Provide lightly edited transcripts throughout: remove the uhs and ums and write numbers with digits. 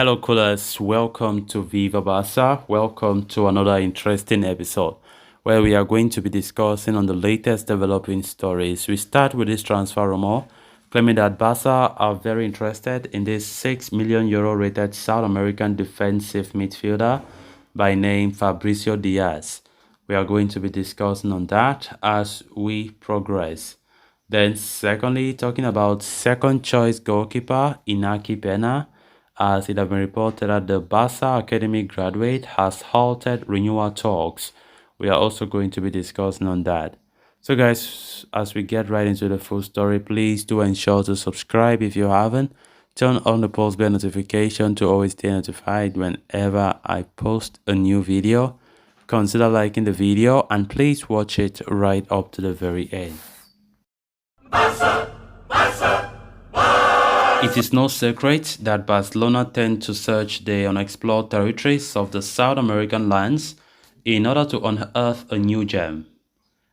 Hello, coolers. Welcome to Viva Barca. Welcome to another interesting episode where we are going to be discussing on the latest developing stories. We start with this transfer rumor claiming that Barca are very interested in this €6 million rated South American defensive midfielder by name Fabricio Diaz. We are going to be discussing on that as we progress. Then secondly, talking about second choice goalkeeper Inaki Pena, as it has been reported that the Barca Academy graduate has halted renewal talks. We are also going to be discussing on that. So guys, as we get right into the full story, please do ensure to subscribe if you haven't. Turn on the post bell notification to always stay notified whenever I post a new video. Consider liking the video and please watch it right up to the very end. It is no secret that Barcelona tend to search the unexplored territories of the South American lands in order to unearth a new gem.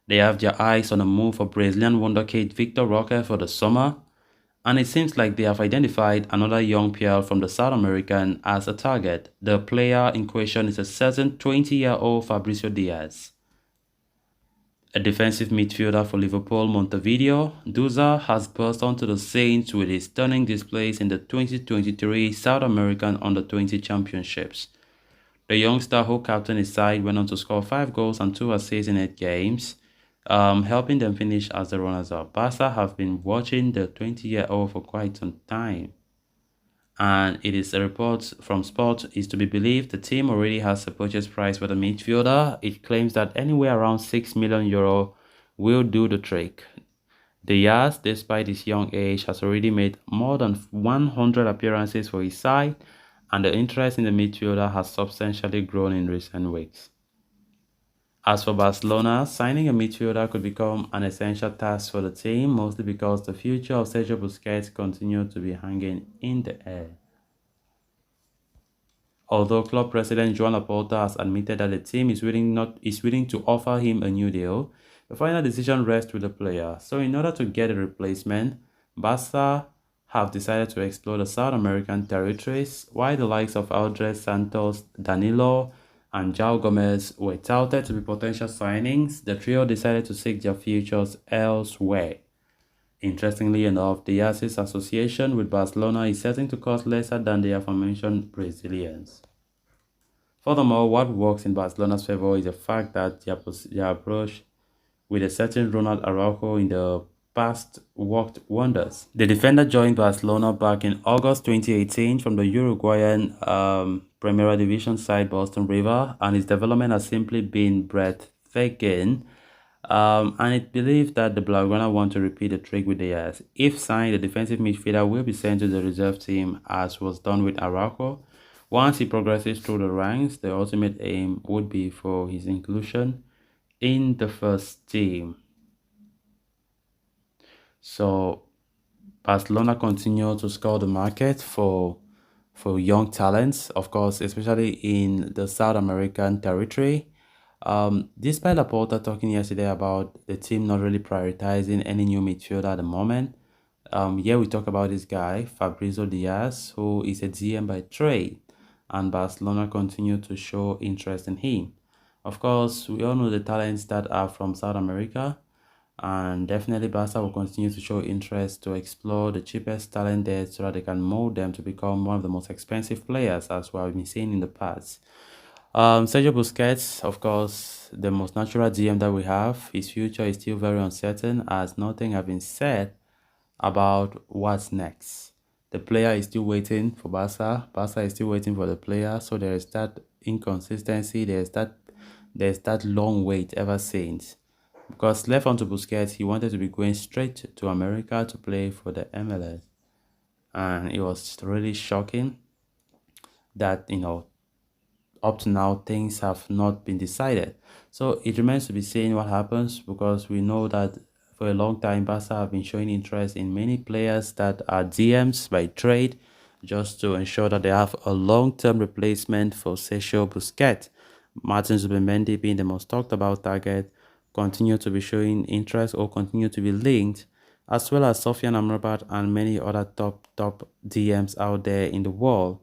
They have their eyes on a move for Brazilian wonderkid Victor Roque for the summer, and it seems like they have identified another young pearl from the South American as a target. The player in question is a certain 20-year-old Fabricio Diaz. A defensive midfielder for Liverpool Montevideo, Duza has burst onto the scenes with his stunning displays in the 2023 South American Under-20 Championships. The youngster who captained his side went on to score 5 goals and 2 assists in 8 games, helping them finish as the runners-up. Barca have been watching the 20-year-old for quite some time, and it is a report from Sport is to be believed the team already has a purchase price for the midfielder. It claims that anywhere around €6 million will do the trick. Diaz, despite his young age, has already made more than 100 appearances for his side, and the interest in the midfielder has substantially grown in recent weeks. As for Barcelona, signing a midfielder could become an essential task for the team, mostly because the future of Sergio Busquets continues to be hanging in the air. Although club president Joan Laporta has admitted that the team is willing to offer him a new deal, the final decision rests with the player. So in order to get a replacement, Barca have decided to explore the South American territories, while the likes of Andres Santos, Danilo, and João Gomez were touted to be potential signings. The trio decided to seek their futures elsewhere. Interestingly enough, Diaz's association with Barcelona is certain to cost lesser than the aforementioned Brazilians. Furthermore, what works in Barcelona's favor is the fact that their approach with a certain Ronald Araujo in the past worked wonders. The defender joined Barcelona back in August 2018 from the Uruguayan Primera Division side Boston River, and his development has simply been breathtaking. And it's believed that the Blaugrana want to repeat the trick with Diaz. If signed, the defensive midfielder will be sent to the reserve team, as was done with Araujo. Once he progresses through the ranks, the ultimate aim would be for his inclusion in the first team. So Barcelona continue to scour the market for young talents, of course, especially in the South American territory. Despite Laporta talking yesterday about the team not really prioritizing any new midfielder at the moment, here we talk about this guy, Fabricio Diaz, who is a DM by trade, and Barcelona continue to show interest in him. Of course, we all know the talents that are from South America, and definitely Barca will continue to show interest to explore the cheapest talent there so that they can mold them to become one of the most expensive players, as we have been seeing in the past. Sergio Busquets, of course, the most natural GM that we have. His future is still very uncertain, as nothing has been said about what's next. The player is still waiting for Barca. Barca is still waiting for the player, so there is that inconsistency. There's that long wait ever since. Because left onto Busquets, he wanted to be going straight to America to play for the MLS, and it was really shocking that up to now things have not been decided. So it remains to be seen what happens, because we know that for a long time Barca have been showing interest in many players that are DMs by trade, just to ensure that they have a long-term replacement for Sergio Busquets. Martin Zubimendi, being the most talked about target, continue to be showing interest or continue to be linked, as well as Sofian Amrabat and many other top DMs out there in the world.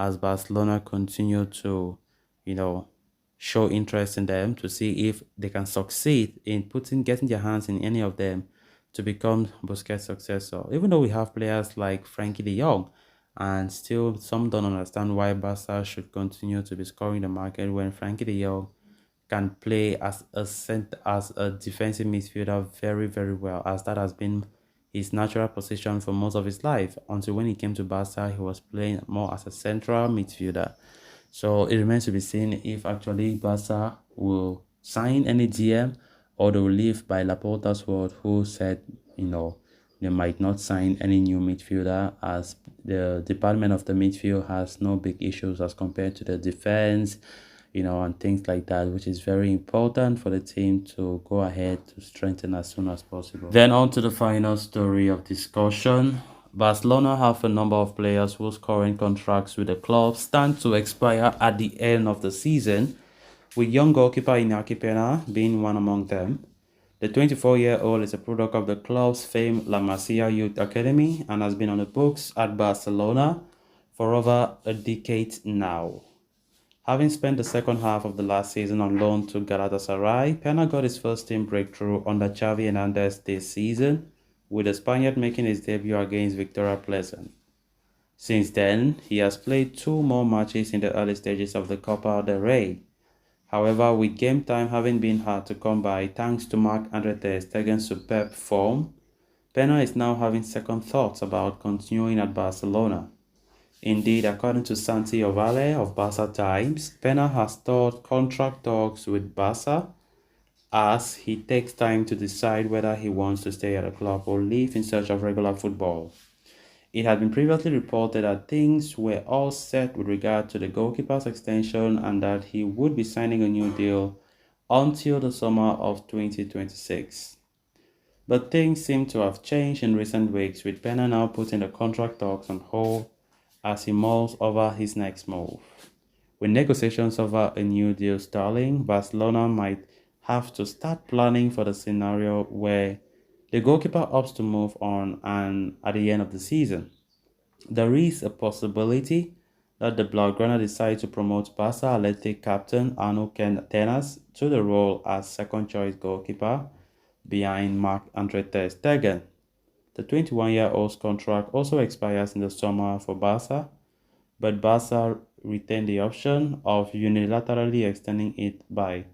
as Barcelona continue to, you know, show interest in them to see if they can succeed in getting their hands in any of them to become Busquets' successor. Even though we have players like Frankie de Jong, and still some don't understand why Barca should continue to be scoring the market when Frankie de Jong can play as as a defensive midfielder very very well, as that has been his natural position for most of his life until when he came to Barca he was playing more as a central midfielder. So it remains to be seen if actually Barca will sign any GM or they will leave by Laporta's word, who said, you know, they might not sign any new midfielder as the department of the midfield has no big issues as compared to the defense, and things like that, which is very important for the team to go ahead to strengthen as soon as possible. Then on to the final story of discussion. Barcelona have a number of players whose current contracts with the club stand to expire at the end of the season, with young goalkeeper Inaki Pena being one among them. The 24-year-old is a product of the club's famed La Masia Youth Academy and has been on the books at Barcelona for over a decade now. Having spent the second half of the last season on loan to Galatasaray, Pena got his first team breakthrough under Xavi Hernandez this season, with the Spaniard making his debut against Victoria Pleasant. Since then, he has played two more matches in the early stages of the Copa del Rey. However, with game time having been hard to come by thanks to Marc-Andre ter Stegen's superb form, Pena is now having second thoughts about continuing at Barcelona. Indeed, according to Santi Ovalle of Barca Times, Pena has stalled contract talks with Barca as he takes time to decide whether he wants to stay at the club or leave in search of regular football. It had been previously reported that things were all set with regard to the goalkeeper's extension and that he would be signing a new deal until the summer of 2026. But things seem to have changed in recent weeks, with Pena now putting the contract talks on hold as he mulls over his next move. With negotiations over a new deal stalling, Barcelona might have to start planning for the scenario where the goalkeeper opts to move on and at the end of the season. There is a possibility that the Blaugrana decide to promote Barca Athletic captain Arno Tenas to the role as second-choice goalkeeper behind Marc-Andre ter Stegen. The 21-year-old's contract also expires in the summer for Barca, but Barca retain the option of unilaterally extending it by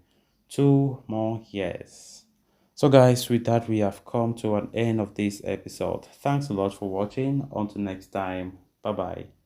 2 more years. So guys, with that we have come to an end of this episode. Thanks a lot for watching. Until next time, bye bye.